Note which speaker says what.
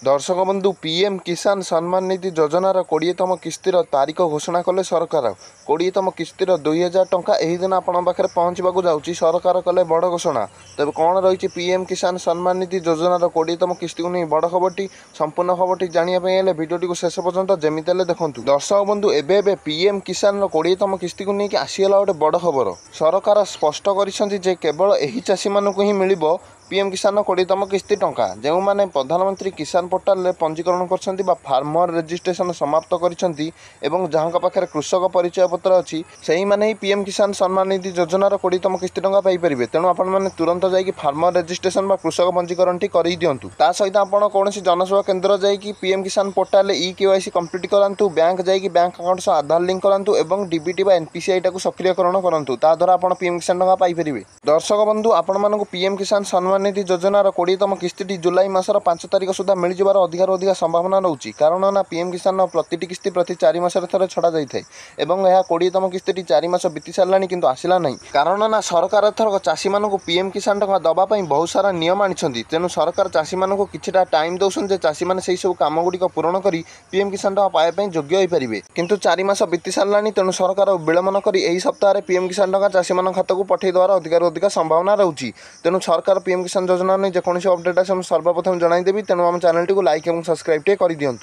Speaker 1: दर्शक बंधु पीएम किसान सम्मान निधि योजनार 20तम किस्तिर तारीख घोषणा कले सरकार। 20तम किस्तिर 2000 टंका एही दिन आपण पाखे पहुँचवाक जाऊँगी। सरकार कले बड़ घोषणा। तेज कौन रही पीएम किसान सम्मान निधि योजनार 20तम किस्ती को नहीं बड़ खबरटी संपूर्ण खबरटी जानापी भिडियोटी को शेष पर्यंत जमीते देखूँ। दर्शक बंधु एबे पीएम किसान 20तम किस्ती को लेकिन आसीगला गोटे बड़ खबर। सरकार स्पष्ट कर केवल यही चाषी मानक ही मिल पीएम किसान 20तम किस्ती टंका जो मैंने प्रधानमंत्री किसान पोर्टाल में पंजीकरण कर फार्मर रजिस्ट्रेशन समाप्त कर जहाँ पाखे कृषक परिचय पत्र अच्छी से मैंने ही पीएम किसान सम्मान निधि योजनार 20तम किस्ती टंका पाइपर। तेणु आपने तुरंत जाकि फार्मर रजिस्ट्रेशन व कृषक पंजीकरण टी कर दिंतु। ता सहित आपड़ कौन जनसेवा केन्द्र जाकि पीएम किसान पोर्टाल ई-केवाईसी कंप्लीट करातु। बैंक जाकि बैंक अकाउंट सह आधार लिंक करातु और डीबीटी व एनपीसीआई टाक सक्रियकरण करातु। ताद्वारा आप पीएम किसान टंका पाइपर। दर्शक बंधु आपण पीएम किसान सम्मान निधि योजनार 20तम किस्ती जुलाई मासर 5 तारिख सुधा मिल जावर अधिकार अधिक संभावना रोचे। कारण ना पीएम किसान प्रति किस्ती प्रति 4 मास थे छड़ा जाए और यह 20तम किस्ती 4 मास बीती सारा किंतु आसला नहीं। कारण ना सरकार एथर चाषी मानक पीएम किसान टंका दवाई बहुत सारा नियम आनी। तेणु सरकार चाषी मानक किछिटा टाइम दौरान चाषी मैंने से सब कम गुड़िक पूरण कर पीएम किसान टंका पाइबा योग्य हो पारे। किंतु 4 मास बीती सारा तेणु सरकार विलम्ब न कर सप्ताह पीएम किसान टंका चाषी मान खाता को पठे देवार अधिकार अधिक संभावना रोचे। तेणु सरकार पीएम किसान योजना नहीं जेकोसी अपडेट आसे सर्वप्रथम जणाइदेवी। तेणु आम चैनल को लाइक और सब्सक्राइब कर दियंतु।